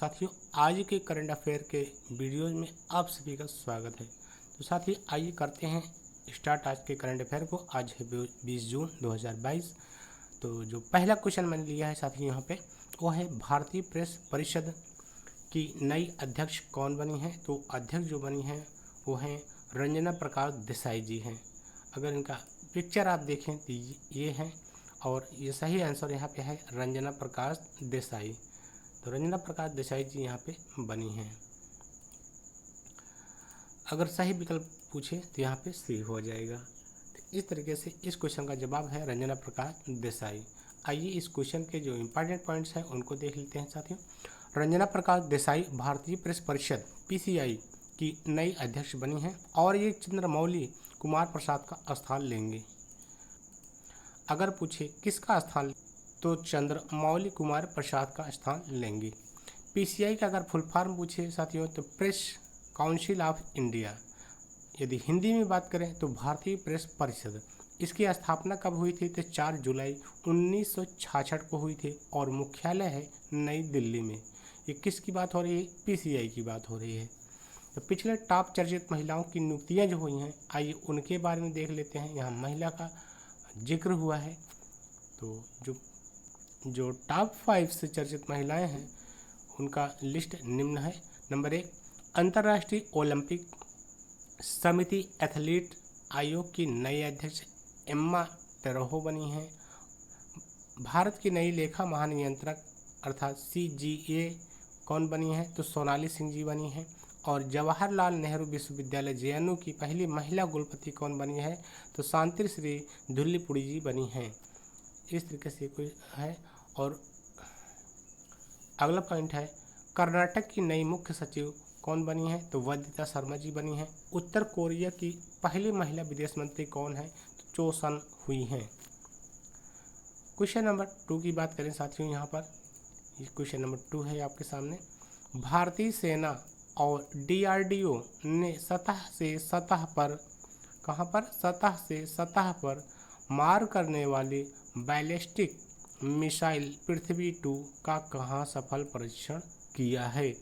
साथियों, आज के करंट अफेयर के वीडियोज में आप सभी का स्वागत है। तो साथियों, आइए करते हैं स्टार्ट आज के करंट अफेयर को। आज है 20 जून 2022। तो जो पहला क्वेश्चन मैंने लिया है साथियों यहाँ पे, वो है भारतीय प्रेस परिषद की नई अध्यक्ष कौन बनी है। तो अध्यक्ष जो बनी है वो हैं रंजना प्रकाश देसाई जी हैं। अगर इनका पिक्चर आप देखें तो ये हैं, और ये सही आंसर यहाँ पे है रंजना प्रकाश देसाई। तो रंजना प्रकाश देसाई जी यहाँ पे बनी हैं। अगर सही विकल्प पूछे तो यहाँ पे सी हो जाएगा। तो इस तरीके से इस क्वेश्चन का जवाब है रंजना प्रकाश देसाई। आइए इस क्वेश्चन के जो इम्पोर्टेंट पॉइंट्स हैं उनको देख लेते हैं साथियों। रंजना प्रकाश देसाई भारतीय प्रेस परिषद PCI की नई अध्यक्ष बनी हैं और ये चंद्रमौली कुमार प्रसाद का स्थान लेंगे। अगर पूछे किसका स्थान, तो चंद्रमौली कुमार प्रसाद का स्थान लेंगे। PCI का अगर फुल फॉर्म पूछे साथियों तो प्रेस काउंसिल ऑफ इंडिया। यदि हिंदी में बात करें तो भारतीय प्रेस परिषद। इसकी स्थापना कब हुई थी, तो 4 जुलाई 1966 को हुई थी और मुख्यालय है नई दिल्ली में। ये किसकी बात हो रही है, PCI की बात हो रही है। तो पिछले टॉप चर्चित महिलाओं की नियुक्तियाँ जो हुई हैं, आइए उनके बारे में देख लेते हैं। यहाँ महिला का जिक्र हुआ है। तो जो टॉप 5 से चर्चित महिलाएं हैं उनका लिस्ट निम्न है। नंबर 1, अंतर्राष्ट्रीय ओलंपिक समिति एथलीट आयोग की नई अध्यक्ष एम्मा टेरोहो बनी हैं। भारत की नई लेखा महानियंत्रक अर्थात CGA कौन बनी है, तो सोनाली सिंह जी बनी हैं। और जवाहरलाल नेहरू विश्वविद्यालय JNU की पहली महिला कुलपति कौन बनी है, तो शांति श्री धुल्लीपुड़ी जी बनी हैं। इस तरीके से कोई है। और अगला पॉइंट है, कर्नाटक की नई मुख्य सचिव कौन बनी है, तो वंदिता शर्मा जी बनी हैं। उत्तर कोरिया की पहली महिला विदेश मंत्री कौन है, तो चो सन हुई हैं। क्वेश्चन नंबर 2 की बात करें साथियों, यहाँ पर ये क्वेश्चन नंबर 2 है आपके सामने। भारतीय सेना और DRDO ने सतह से सतह पर, कहाँ पर, सतह से सतह पर मार करने वाली बैलिस्टिक मिसाइल पृथ्वी-2 का कहाँ सफल परीक्षण किया है।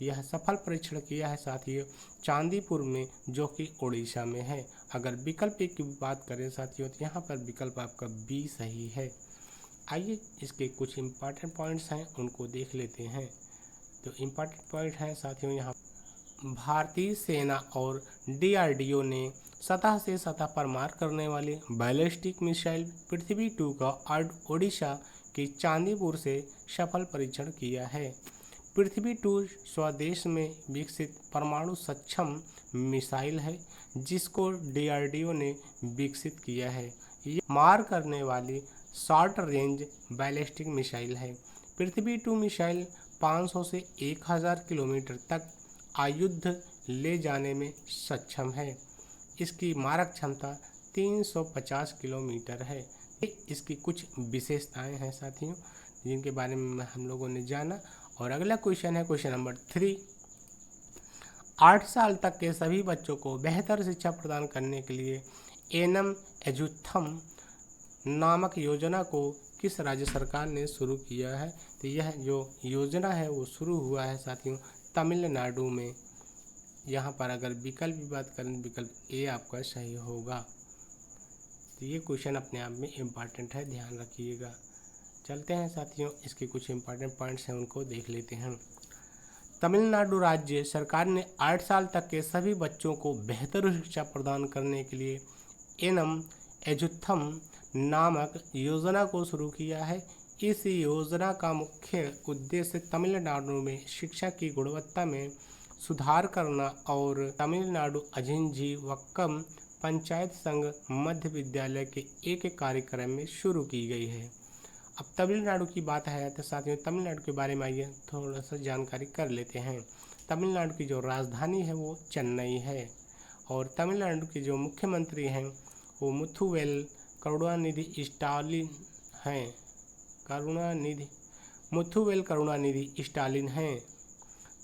यह सफल परीक्षण किया है साथियों चांदीपुर में, जो कि उड़ीसा में है। अगर विकल्प की बात करें साथियों तो यहाँ पर विकल्प आपका B सही है। आइए इसके कुछ इम्पॉर्टेंट पॉइंट्स हैं उनको देख लेते हैं। तो इम्पॉर्टेंट पॉइंट हैं साथियों यहाँ, भारतीय सेना और DRDO ने सतह से सतह पर मार करने वाली बैलिस्टिक मिसाइल पृथ्वी-2 का ओडिशा के चांदीपुर से सफल परीक्षण किया है। पृथ्वी-2 स्वदेश में विकसित परमाणु सक्षम मिसाइल है जिसको DRDO ने विकसित किया है। ये मार करने वाली शॉर्ट रेंज बैलिस्टिक मिसाइल है। पृथ्वी-2 मिसाइल 500 से 1000 किलोमीटर तक आयुध ले जाने में सक्षम है। इसकी मारक क्षमता 350 किलोमीटर है। इसकी कुछ विशेषताएं हैं साथियों जिनके बारे में हम लोगों ने जाना। और अगला क्वेश्चन है क्वेश्चन नंबर 3, 8 साल तक के सभी बच्चों को बेहतर शिक्षा प्रदान करने के लिए एनम एजुथम नामक योजना को किस राज्य सरकार ने शुरू किया है। तो यह जो योजना है वो शुरू हुआ है साथियों तमिलनाडु में। यहाँ पर अगर विकल्प की बात करें तो विकल्प A आपका सही होगा। तो ये क्वेश्चन अपने आप में इम्पॉर्टेंट है, ध्यान रखिएगा। चलते हैं साथियों, इसके कुछ इम्पॉर्टेंट पॉइंट्स हैं उनको देख लेते हैं। तमिलनाडु राज्य सरकार ने 8 साल तक के सभी बच्चों को बेहतर शिक्षा प्रदान करने के लिए एनम एजुथम नामक योजना को शुरू किया है। इस योजना का मुख्य उद्देश्य तमिलनाडु में शिक्षा की गुणवत्ता में सुधार करना और तमिलनाडु अजिंजीवक्कम पंचायत संघ मध्य विद्यालय के एक कार्यक्रम में शुरू की गई है। अब तमिलनाडु की बात है तो साथियों तमिलनाडु के बारे में आइए थोड़ा सा जानकारी कर लेते हैं। तमिलनाडु की जो राजधानी है वो चेन्नई है और तमिलनाडु के जो मुख्यमंत्री हैं वो मुथुवेल करुणानिधि स्टालिन हैं। मुथुवेल करुणानिधि स्टालिन हैं।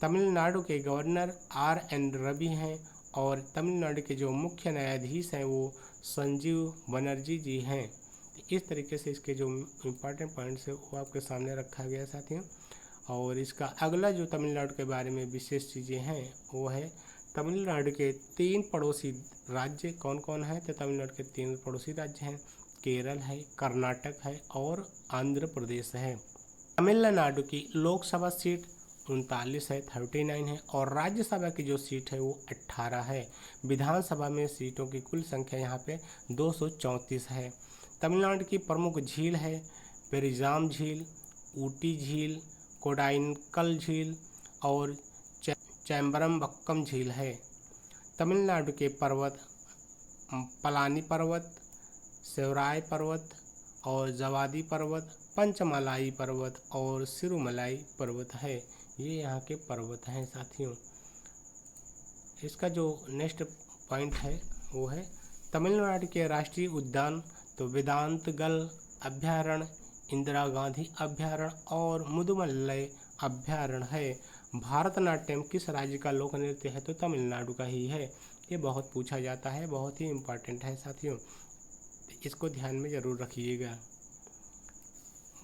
तमिलनाडु के गवर्नर RN रवि हैं और तमिलनाडु के जो मुख्य न्यायाधीश हैं वो संजीव बनर्जी जी हैं। इस तरीके से इसके जो इम्पोर्टेंट पॉइंट्स है वो आपके सामने रखा गया साथियों। और इसका अगला जो तमिलनाडु के बारे में विशेष चीज़ें हैं वो है तमिलनाडु के 3 पड़ोसी राज्य कौन कौन है। तो तमिलनाडु के 3 पड़ोसी राज्य हैं, केरल है, कर्नाटक है और आंध्र प्रदेश है। तमिलनाडु की लोकसभा सीट 39 है, 39 है, और राज्यसभा की जो सीट है वो 18 है। विधानसभा में सीटों की कुल संख्या यहाँ पे 234 है। तमिलनाडु की प्रमुख झील है पेरिजाम झील, ऊटी झील, कोडाइनकल झील और चैम्बरमबक्कम झील है। तमिलनाडु के पर्वत पलानी पर्वत, सेवराय पर्वत और जवादी पर्वत, पंचमलाई पर्वत और सिरुमलाई पर्वत है। ये यहाँ के पर्वत हैं साथियों। इसका जो नेक्स्ट पॉइंट है वो है तमिलनाडु के राष्ट्रीय उद्यान तो वेदांतगल अभ्यारण्य, इंदिरा गांधी अभ्यारण्य और मुदुमलई अभ्यारण्य है। भारतनाट्यम किस राज्य का लोक नृत्य है। तो तमिलनाडु का ही है। ये बहुत पूछा जाता है, बहुत ही इम्पोर्टेंट है साथियों, इसको ध्यान में जरूर रखिएगा।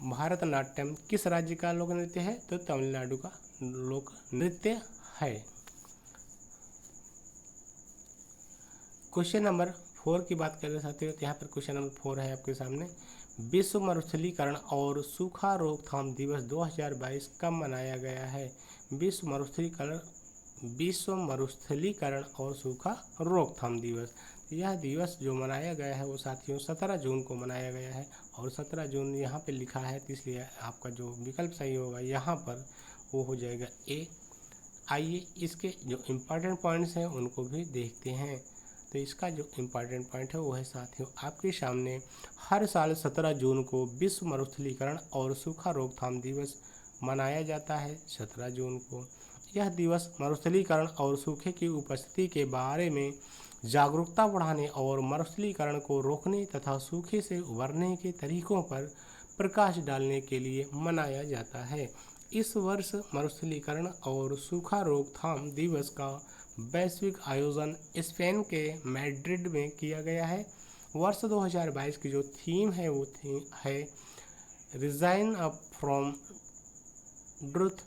भारतनाट्यम किस राज्य का लोक नृत्य है। तो तमिलनाडु का लोक नृत्य है। क्वेश्चन नंबर 4 की बात करें साथियों, तो यहाँ पर क्वेश्चन नंबर 4 है आपके सामने। विश्व मरुस्थलीकरण और सूखा रोकथाम दिवस 2022 कब मनाया गया है। विश्व मरुस्थलीकरण और सूखा रोकथाम दिवस, यह दिवस जो मनाया गया है वो साथियों 17 जून को मनाया गया है। और 17 जून यहाँ पे लिखा है, तो इसलिए आपका जो विकल्प सही होगा यहाँ पर वो हो जाएगा ए। आइए इसके जो इम्पोर्टेंट पॉइंट्स हैं उनको भी देखते हैं। तो इसका जो इम्पोर्टेंट पॉइंट है वो है साथियों आपके सामने, हर साल 17 जून को विश्व मरुस्थलीकरण और सूखा रोकथाम दिवस मनाया जाता है। 17 जून को यह दिवस मरुस्थलीकरण और सूखे की उपस्थिति के बारे में जागरूकता बढ़ाने और मरुस्थलीकरण को रोकने तथा सूखे से उबरने के तरीकों पर प्रकाश डालने के लिए मनाया जाता है। इस वर्ष मरुस्थलीकरण और सूखा रोकथाम दिवस का वैश्विक आयोजन स्पेन के मैड्रिड में किया गया है। वर्ष 2022 की जो थीम है वो है रिजाइन अप फ्रॉम ड्रूथ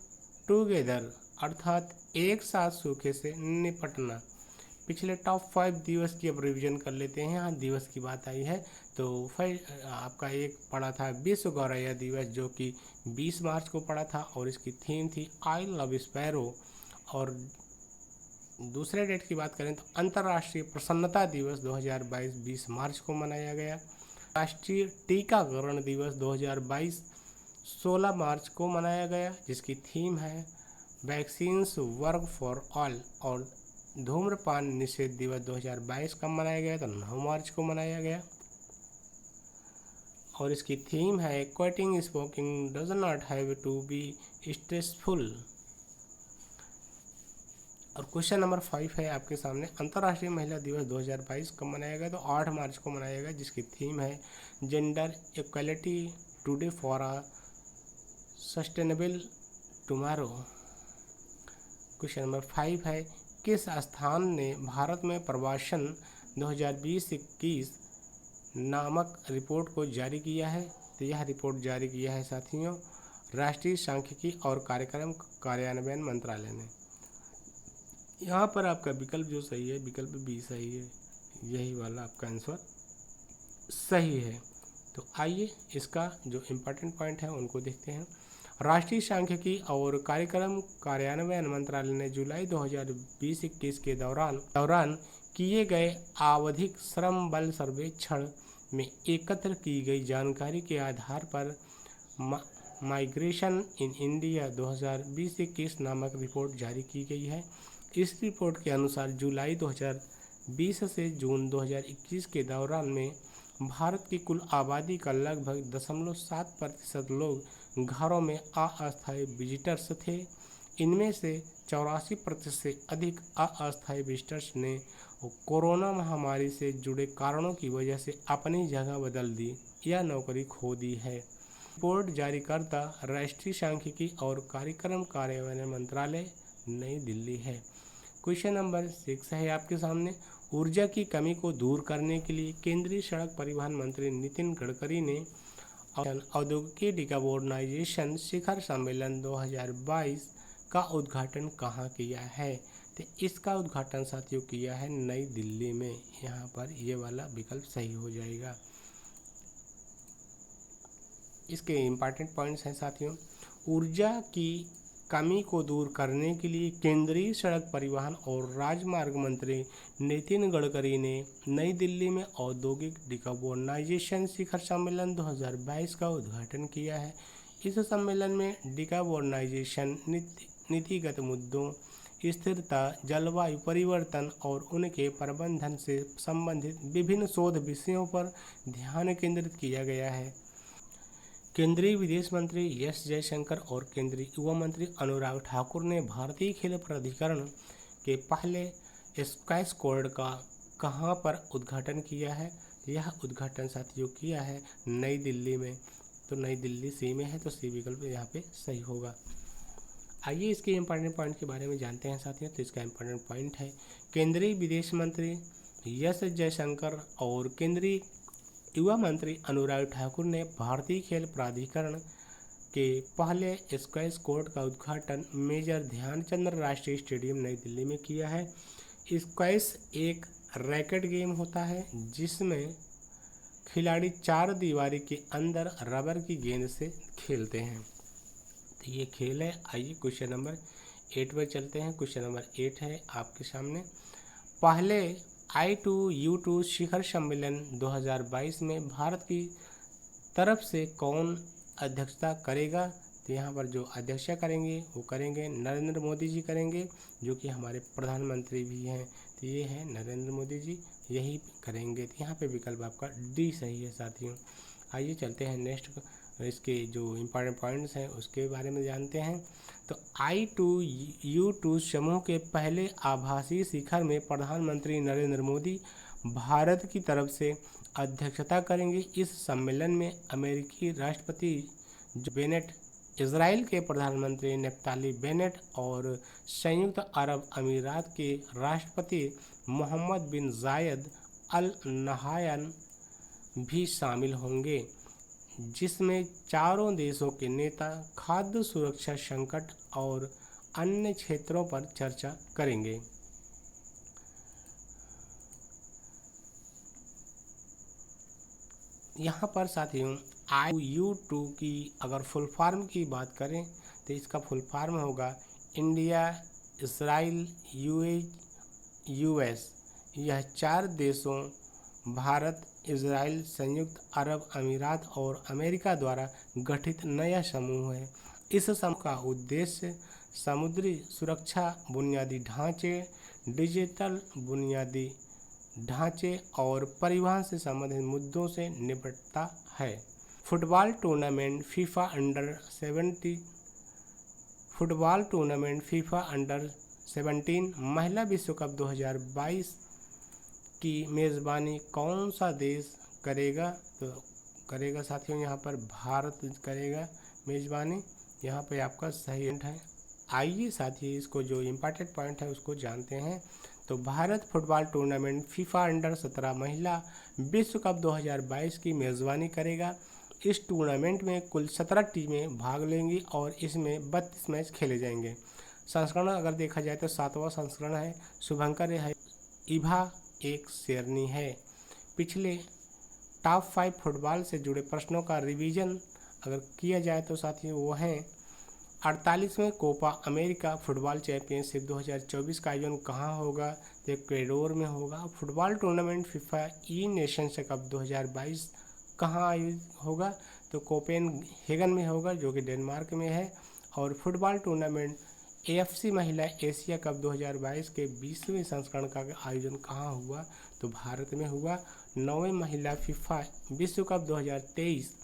टुगेदर, अर्थात एक साथ सूखे से निपटना। पिछले टॉप 5 दिवस की अब रिवीजन कर लेते हैं। यहाँ दिवस की बात आई है तो फिर आपका एक पड़ा था विश्व गौरैया दिवस जो कि 20 मार्च को पड़ा था और इसकी थीम थी आई लव स्पैरो। और दूसरे डेट की बात करें तो अंतर्राष्ट्रीय प्रसन्नता दिवस 2022 20 मार्च को मनाया गया। राष्ट्रीय टीकाकरण दिवस 2022 16 मार्च को मनाया गया जिसकी थीम है वैक्सीन्स वर्क फॉर ऑल। और धूम्रपान निषेध दिवस 2022 कब मनाया गया तो 9 मार्च को मनाया गया और इसकी थीम है quitting smoking does not have to be stressful. और क्वेश्चन नंबर 5 है आपके सामने, अंतर्राष्ट्रीय महिला दिवस 2022 कब मनाया गया तो 8 मार्च को मनाया गया जिसकी थीम है gender equality today for a sustainable tomorrow. Question number 5 है, किस स्थान ने भारत में प्रवासन 2020-21 नामक रिपोर्ट को जारी किया है। तो यह रिपोर्ट जारी किया है साथियों राष्ट्रीय सांख्यिकी और कार्यक्रम कार्यान्वयन मंत्रालय ने। यहाँ पर आपका विकल्प जो सही है विकल्प बी सही है, यही वाला आपका आंसर सही है। तो आइए इसका जो इम्पोर्टेंट पॉइंट है उनको देखते हैं। राष्ट्रीय सांख्यिकी और कार्यक्रम कार्यान्वयन मंत्रालय ने जुलाई 2020-21 के दौरान किए गए आवधिक श्रम बल सर्वेक्षण में एकत्र की गई जानकारी के आधार पर माइग्रेशन इन इंडिया 2020-21 नामक रिपोर्ट जारी की गई है। इस रिपोर्ट के अनुसार जुलाई 2020 से जून 2021 के दौरान में भारत की कुल आबादी का लगभग 0.7% लोग घरों में अस्थायी विजिटर्स थे। इनमें से 84% से अधिक अस्थायी विजिटर्स ने कोरोना महामारी से जुड़े कारणों की वजह से अपनी जगह बदल दी या नौकरी खो दी है। रिपोर्ट जारीकर्ता राष्ट्रीय सांख्यिकी और कार्यक्रम कार्यान्वयन मंत्रालय नई दिल्ली है। क्वेश्चन नंबर 6 है आपके सामने, ऊर्जा की कमी को दूर करने के लिए केंद्रीय सड़क परिवहन मंत्री नितिन गडकरी ने औद्योगिक डिकार्बोनाइजेशन शिखर सम्मेलन 2022 का उद्घाटन कहाँ किया है? तो इसका उद्घाटन साथियों किया है नई दिल्ली में। यहाँ पर ये वाला विकल्प सही हो जाएगा। इसके इम्पॉर्टेंट पॉइंट्स हैं साथियों। ऊर्जा की कमी को दूर करने के लिए केंद्रीय सड़क परिवहन और राजमार्ग मंत्री नितिन गडकरी ने नई दिल्ली में औद्योगिक डिकार्बोनाइजेशन शिखर सम्मेलन 2022 का उद्घाटन किया है। इस सम्मेलन में डिकार्बोनाइजेशन नीतिगत मुद्दों, स्थिरता, जलवायु परिवर्तन और उनके प्रबंधन से संबंधित विभिन्न शोध विषयों पर ध्यान केंद्रित किया गया है। केंद्रीय विदेश मंत्री एस जयशंकर और केंद्रीय युवा मंत्री अनुराग ठाकुर ने भारतीय खेल प्राधिकरण के पहले स्क्वैश कोर्ट का कहां पर उद्घाटन किया है? यह उद्घाटन साथियों किया है नई दिल्ली में। तो नई दिल्ली सी में है, तो सी विकल्प यहाँ पे सही होगा। आइए इसके इम्पॉर्टेंट पॉइंट के बारे में जानते हैं साथियों। तो इसका इम्पॉर्टेंट पॉइंट है, केंद्रीय विदेश मंत्री एस जयशंकर और केंद्रीय युवा मंत्री अनुराग ठाकुर ने भारतीय खेल प्राधिकरण के पहले स्क्वैश कोर्ट का उद्घाटन मेजर ध्यानचंद राष्ट्रीय स्टेडियम नई दिल्ली में किया है। स्क्वैश एक रैकेट गेम होता है जिसमें खिलाड़ी चार दीवारी के अंदर रबर की गेंद से खेलते हैं। तो ये खेल है। आइए क्वेश्चन नंबर 8 पर चलते हैं। क्वेश्चन नंबर 8 है आपके सामने। पहले I2U2 शिखर सम्मेलन 2022 में भारत की तरफ से कौन अध्यक्षता करेगा? तो यहाँ पर जो अध्यक्षता करेंगे वो करेंगे नरेंद्र मोदी जी करेंगे, जो कि हमारे प्रधानमंत्री भी हैं। तो ये है नरेंद्र मोदी जी, यही करेंगे। तो यहाँ पे विकल्प आपका डी सही है साथियों। आइए चलते हैं नेक्स्ट, इसके जो इम्पोर्टेंट पॉइंट्स हैं उसके बारे में जानते हैं। तो I2U2 समूह के पहले आभासी शिखर में प्रधानमंत्री नरेंद्र मोदी भारत की तरफ से अध्यक्षता करेंगे। इस सम्मेलन में अमेरिकी राष्ट्रपति जो बेनेट, इजराइल के प्रधानमंत्री नेफ्ताली बेनेट और संयुक्त अरब अमीरात के राष्ट्रपति मोहम्मद बिन जायद अल नहायान भी शामिल होंगे, जिसमें चारों देशों के नेता खाद्य सुरक्षा संकट और अन्य क्षेत्रों पर चर्चा करेंगे। यहाँ पर साथियों I2U2 की अगर फुल फॉर्म की बात करें तो इसका फुल फॉर्म होगा इंडिया, इसराइल, US। यह चार देशों भारत, इजराइल, संयुक्त अरब अमीरात और अमेरिका द्वारा गठित नया समूह है। इस समूह का उद्देश्य समुद्री सुरक्षा, बुनियादी ढांचे, डिजिटल बुनियादी ढांचे और परिवहन से संबंधित मुद्दों से निपटता है। फुटबॉल टूर्नामेंट फीफा अंडर 17 महिला विश्व कप 2022 की मेज़बानी कौन सा देश करेगा? तो करेगा साथियों यहाँ पर भारत करेगा मेज़बानी। यहाँ पे आपका सही है। आइए साथियों इसको जो इम्पोर्टेंट पॉइंट है उसको जानते हैं। तो Bharat football tournament FIFA under 17 महिला विश्व कप 2022 की मेज़बानी करेगा। इस टूर्नामेंट में कुल 17 टीमें भाग लेंगी और इसमें 32 मैच खेले जाएंगे। संस्करण अगर देखा जाए तो 7वां संस्करण है। शुभंकर है, इभा एक शेरनी है। पिछले टॉप 5 फुटबॉल से जुड़े प्रश्नों का रिवीजन अगर किया जाए तो साथियों वो हैं 48वें कोपा अमेरिका फुटबॉल चैंपियनशिप 2024 का आयोजन कहाँ होगा? तो इक्वेडोर में होगा। Football tournament FIFA Nations cup 2022 कहाँ आयोजित होगा? तो कोपेनहेगन में होगा, जो कि डेनमार्क में है। और फुटबॉल टूर्नामेंट AFC महिला एशिया कप 2022 के 20वें संस्करण का आयोजन कहाँ हुआ? तो भारत में हुआ। 9वें महिला फीफा विश्व कप 2023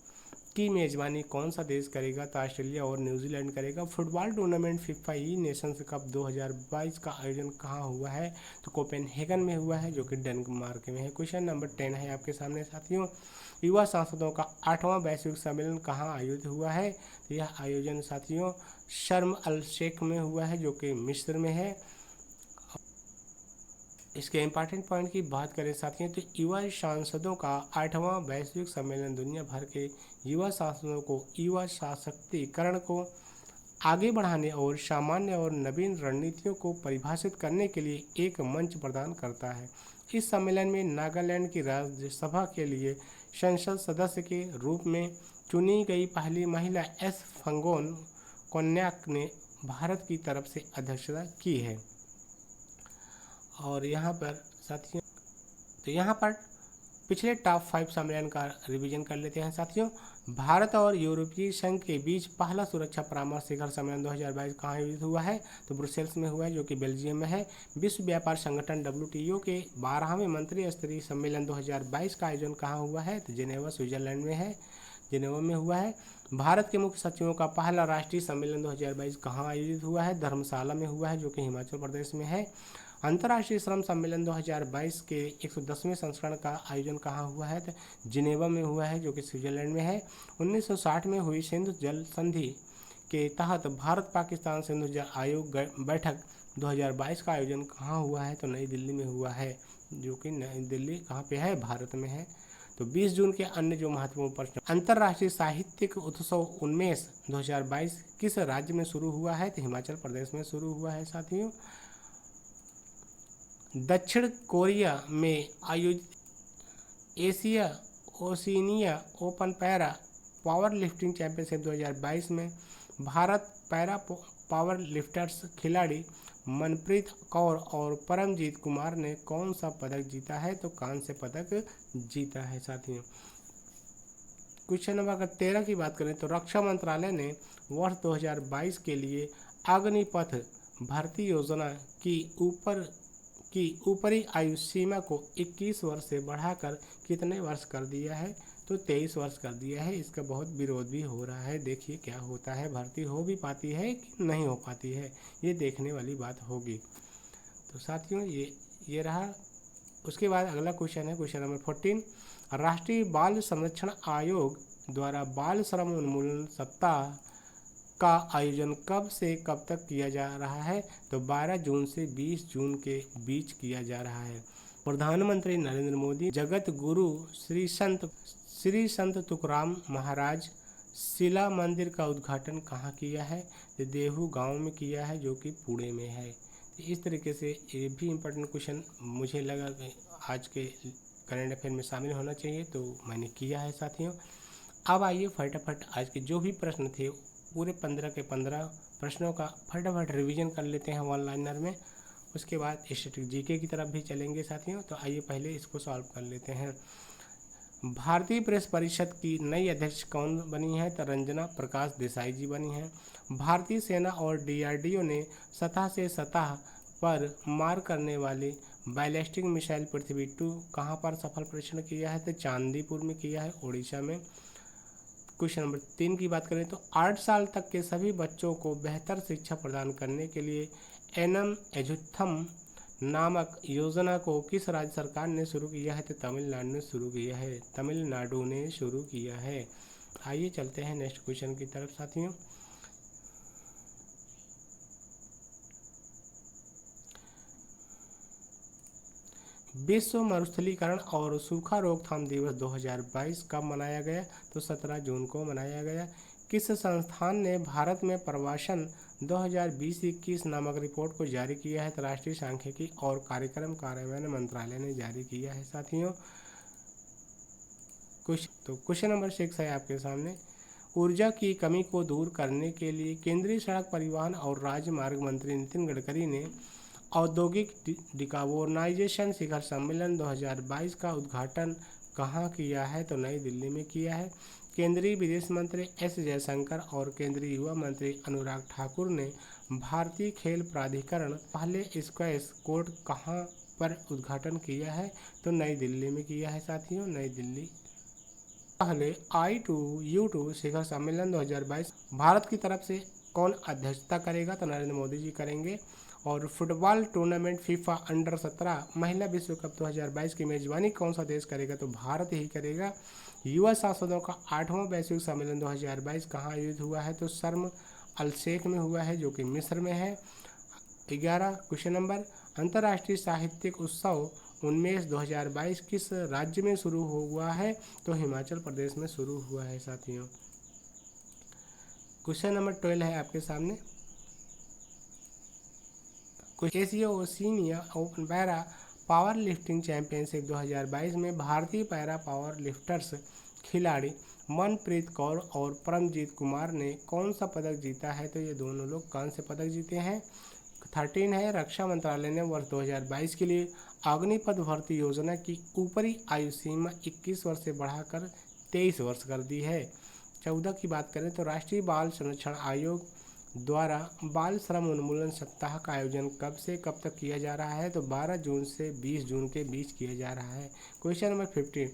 की मेज़बानी कौन सा देश करेगा? तो ऑस्ट्रेलिया और न्यूजीलैंड करेगा। Football tournament FIFA Nations cup 2022 का आयोजन कहाँ हुआ है? तो कोपेनहेगन में हुआ है, जो कि डेनमार्क में है। क्वेश्चन नंबर 10 है आपके सामने साथियों। युवा सांसदों का 8वां वैश्विक सम्मेलन कहाँ आयोजित हुआ है? तो यह आयोजन साथियों शर्म अल शेख में हुआ है, जो कि मिस्र में है। इसके इम्पॉर्टेंट पॉइंट की बात करें साथियों तो युवा सांसदों का 8वां वैश्विक सम्मेलन दुनिया भर के युवा सांसदों को युवा सशक्तिकरण को आगे बढ़ाने और सामान्य और नवीन रणनीतियों को परिभाषित करने के लिए एक मंच प्रदान करता है। इस सम्मेलन में नागालैंड की राज्यसभा के लिए संसद सदस्य के रूप में चुनी गई पहली महिला एस फंगोन कोन्याक ने भारत की तरफ से अध्यक्षता की है। और यहाँ पर साथियों तो यहाँ पर पिछले टॉप 5 सम्मेलन का रिवीजन कर लेते हैं साथियों। भारत और यूरोपीय संघ के बीच पहला सुरक्षा परामर्श शिखर सम्मेलन 2022 कहाँ आयोजित हुआ है तो ब्रुसेल्स में हुआ है, जो कि बेल्जियम में है। विश्व व्यापार संगठन WTO के 12वें मंत्री स्तरीय सम्मेलन 2022 का आयोजन कहाँ हुआ है तो जेनेवा स्विट्जरलैंड में है, जेनेवा में हुआ है। भारत के मुख्य सचिवों का पहला राष्ट्रीय सम्मेलन 2022 कहाँ आयोजित हुआ है, धर्मशाला में हुआ है, जो कि हिमाचल प्रदेश में है। अंतर्राष्ट्रीय श्रम सम्मेलन 2022 के 110वें संस्करण का आयोजन कहाँ हुआ है तो जिनेवा में हुआ है, जो कि स्विट्जरलैंड में है। 1960 में हुई सिंधु जल संधि के तहत भारत पाकिस्तान सिंधु जल आयोग बैठक 2022 का आयोजन कहाँ हुआ है तो नई दिल्ली में हुआ है, जो कि नई दिल्ली कहाँ पे है, भारत में है। तो 20 जून के अन्य जो महत्वपूर्ण प्रश्न, अंतर्राष्ट्रीय साहित्यिक उत्सव उन्मेष 2022 किस राज्य में शुरू हुआ है तो हिमाचल प्रदेश में शुरू हुआ है साथियों। दक्षिण कोरिया में आयोजित Asia Oceania open para power lifting championship 2022 में भारत पैरा पावर लिफ्टर्स खिलाड़ी मनप्रीत कौर और परमजीत कुमार ने कौन सा पदक जीता है तो कांस्य पदक जीता है साथियों। क्वेश्चन नंबर 13 की बात करें तो रक्षा मंत्रालय ने वर्ष 2022 के लिए अग्निपथ भर्ती योजना की ऊपरी आयु सीमा को 21 वर्ष से बढ़ाकर कितने वर्ष कर दिया है तो 23 वर्ष कर दिया है। इसका बहुत विरोध भी हो रहा है, देखिए क्या होता है, भर्ती हो भी पाती है कि नहीं हो पाती है, ये देखने वाली बात होगी। तो साथियों ये रहा। उसके बाद अगला क्वेश्चन है क्वेश्चन नंबर 14, राष्ट्रीय बाल संरक्षण आयोग द्वारा बाल श्रम उन्मूलन सप्ताह का आयोजन कब से कब तक किया जा रहा है तो 12 जून से 20 जून के बीच किया जा रहा है। प्रधानमंत्री नरेंद्र मोदी जगत गुरु श्री संत तुकाराम महाराज शिला मंदिर का उद्घाटन कहाँ किया है तो देहू गांव में किया है, जो कि पुणे में है। तो इस तरीके से ये भी इम्पोर्टेंट क्वेश्चन मुझे लगा कि आज के करंट अफेयर में शामिल होना चाहिए, तो मैंने किया है साथियों। अब आइए फटाफट आज के जो भी प्रश्न थे पूरे 15 के 15 प्रश्नों का फटाफट रिवीजन कर लेते हैं वन लाइनर में। उसके बाद स्टैटिक जीके की तरफ भी चलेंगे साथियों। तो आइए पहले इसको सॉल्व कर लेते हैं। भारतीय प्रेस परिषद की नई अध्यक्ष कौन बनी है तो रंजना प्रकाश देसाई जी बनी है। भारतीय सेना और DRDO ने सतह से सतह पर मार करने वाली बैलिस्टिक मिसाइल पृथ्वी 2 कहाँ पर सफल परीक्षण किया है तो चांदीपुर में किया है, उड़ीसा में। क्वेश्चन नंबर 3 की बात करें तो 8 साल तक के सभी बच्चों को बेहतर शिक्षा प्रदान करने के लिए एनम एजुथम नामक योजना को किस राज्य सरकार ने शुरू किया है तो तमिलनाडु ने शुरू किया है, तमिलनाडु ने शुरू किया है। आइए चलते हैं नेक्स्ट क्वेश्चन की तरफ साथियों। विश्व मरुस्थलीकरण और सूखा रोकथाम दिवस 2022 कब मनाया गया तो 17 जून को मनाया गया। किस संस्थान ने भारत में प्रवासन 2020-21 नामक रिपोर्ट को जारी किया है तो राष्ट्रीय सांख्यिकी और कार्यक्रम कार्यान्वयन मंत्रालय ने जारी किया है साथियों। क्वेश्चन नंबर 6 है आपके सामने, ऊर्जा की कमी को दूर करने के लिए केंद्रीय सड़क परिवहन और राजमार्ग मंत्री नितिन गडकरी ने औद्योगिक डिकार्बोनाइजेशन शिखर सम्मेलन 2022 का उद्घाटन कहाँ किया है तो नई दिल्ली में किया है। केंद्रीय विदेश मंत्री S जयशंकर और केंद्रीय युवा मंत्री अनुराग ठाकुर ने भारतीय खेल प्राधिकरण पहले स्क्वैश कोर्ट कहाँ पर उद्घाटन किया है तो नई दिल्ली में किया है साथियों, नई दिल्ली। पहले I2U2 शिखर सम्मेलन 2022 भारत की तरफ से कौन अध्यक्षता करेगा तो नरेंद्र मोदी जी करेंगे। और फुटबॉल टूर्नामेंट फीफा अंडर 17 महिला विश्व कप 2022 की मेजबानी कौन सा देश करेगा तो भारत ही करेगा। युवा सांसदों का 8वां वैश्विक सम्मेलन 2022 कहाँ आयोजित हुआ है तो शर्म अल शेख में हुआ है, जो कि मिस्र में है। 11 क्वेश्चन नंबर, अंतर्राष्ट्रीय साहित्यिक उत्सव उन्मेष 2022 किस राज्य में शुरू हुआ है? तो हिमाचल प्रदेश में शुरू हुआ है साथियों। क्वेश्चन नंबर 12 है आपके सामने, Asia Oceania open para power lifting championship 2022 में भारतीय पैरा पावर लिफ्टर्स खिलाड़ी मनप्रीत कौर और परमजीत कुमार ने कौन सा पदक जीता है? तो ये दोनों लोग कांस्य पदक जीते हैं। 13 है, रक्षा मंत्रालय ने वर्ष 2022 के लिए अग्निपथ भर्ती योजना की ऊपरी आयु सीमा 21 वर्ष से बढ़ाकर 23 वर्ष कर दी है। 14 की बात करें तो राष्ट्रीय बाल संरक्षण आयोग द्वारा बाल श्रम उन्मूलन सप्ताह का आयोजन कब से कब तक किया जा रहा है? तो 12 जून से 20 जून के बीच किया जा रहा है। क्वेश्चन नंबर 15,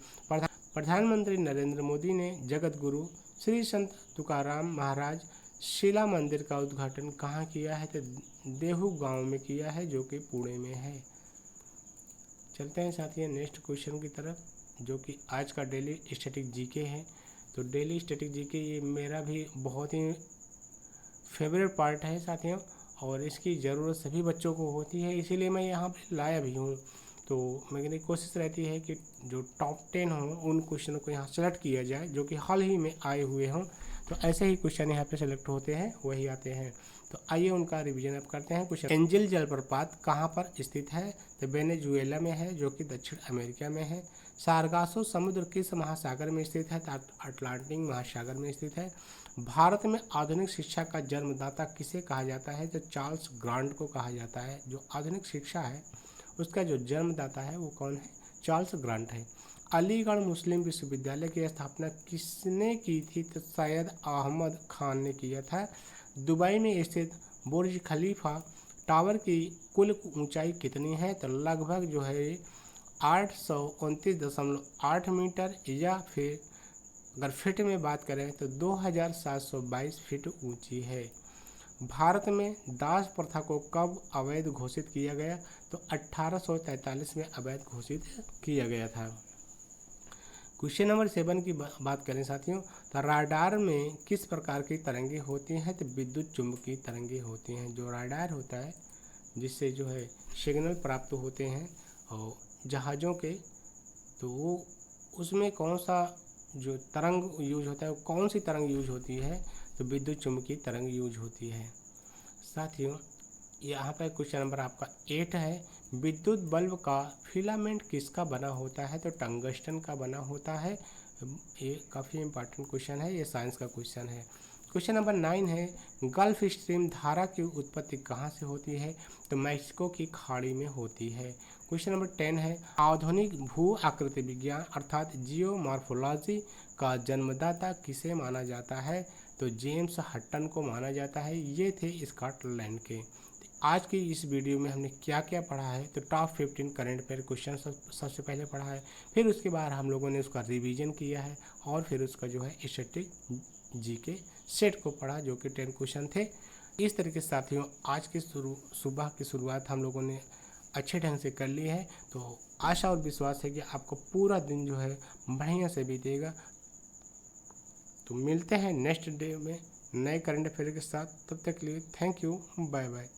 प्रधानमंत्री नरेंद्र मोदी ने जगत गुरु श्री संत तुकाराम महाराज शिला मंदिर का उद्घाटन कहाँ किया है? तो देहू गांव में किया है, जो कि पुणे में है। चलते हैं साथियों नेक्स्ट क्वेश्चन की तरफ, जो कि आज का डेली स्टैटिक जीके है। तो डेली स्टैटिक जीके ये मेरा भी बहुत ही फेवरेट पार्ट है साथियों, और इसकी ज़रूरत सभी बच्चों को होती है, इसीलिए मैं यहाँ पे लाया भी हूँ। तो मेरी कोशिश रहती है कि जो टॉप 10 हों उन क्वेश्चनों को यहाँ सेलेक्ट किया जाए, जो कि हाल ही में आए हुए हों। तो ऐसे ही क्वेश्चन यहाँ पे सेलेक्ट होते हैं, वही आते हैं। तो आइए उनका रिवीजन अब करते हैं। क्वेश्चन, एंजल जलप्रपात कहाँ पर स्थित है? तो वेनेजुएला में है, जो कि दक्षिण अमेरिका में है। सारगासो समुद्र किस महासागर में स्थित है? अटलांटिक महासागर में स्थित है। भारत में आधुनिक शिक्षा का जन्मदाता किसे कहा जाता है? तो चार्ल्स ग्रांट को कहा जाता है। जो आधुनिक शिक्षा है उसका जो जन्मदाता है वो कौन है? चार्ल्स ग्रांट है। अलीगढ़ मुस्लिम विश्वविद्यालय की स्थापना किसने की थी? तो सैयद अहमद खान ने किया था। दुबई में स्थित बुर्ज खलीफा टावर की कुल ऊंचाई कितनी है? तो लगभग जो है 829.8 मीटर, या फिर अगर फिट में बात करें तो 2722 फीट ऊंची है। भारत में दास प्रथा को कब अवैध घोषित किया गया? तो 1843 में अवैध घोषित किया गया था। क्वेश्चन नंबर 7 की बात करें साथियों, तो राडार में किस प्रकार की तरंगे होती हैं? तो विद्युत चुंबकीय तरंगे होती हैं। जो राडार होता है जिससे जो है सिग्नल प्राप्त होते हैं और जहाज़ों के, तो वो उसमें कौन सा जो तरंग यूज होता है, वो कौन सी तरंग यूज होती है? तो विद्युत चुंबकीय तरंग यूज होती है। साथियों यहाँ पर क्वेश्चन नंबर आपका 8 है, विद्युत बल्ब का फिलामेंट किसका बना होता है? तो टंगस्टन का बना होता है। ये काफ़ी इंपॉर्टेंट क्वेश्चन है, ये साइंस का क्वेश्चन है। क्वेश्चन नंबर 9 है, गल्फ स्ट्रीम धारा की उत्पत्ति कहाँ से होती है? तो मैक्सिको की खाड़ी में होती है। क्वेश्चन नंबर 10 है, आधुनिक भू आकृति विज्ञान अर्थात जियोमॉर्फोलॉजी का जन्मदाता किसे माना जाता है? तो जेम्स हटन को माना जाता है। ये थे स्कॉटलैंड के। आज की इस वीडियो में हमने क्या क्या पढ़ा है? तो टॉप 15 करंट अफेयर क्वेश्चन सबसे पहले पढ़ा है, फिर उसके बाद हम लोगों ने उसका रिवीजन किया है, और फिर उसका जो है स्टैटिक जीके सेट को पढ़ा, जो कि 10 क्वेश्चन थे। इस तरीके से साथियों आज की सुबह की शुरुआत हम लोगों ने अच्छे ढंग से कर ली है। तो आशा और विश्वास है कि आपको पूरा दिन जो है बढ़िया से बीतेगा। तो मिलते हैं नेक्स्ट डे में नए करंट अफेयर के साथ, तब तक के लिए थैंक यू, बाय बाय।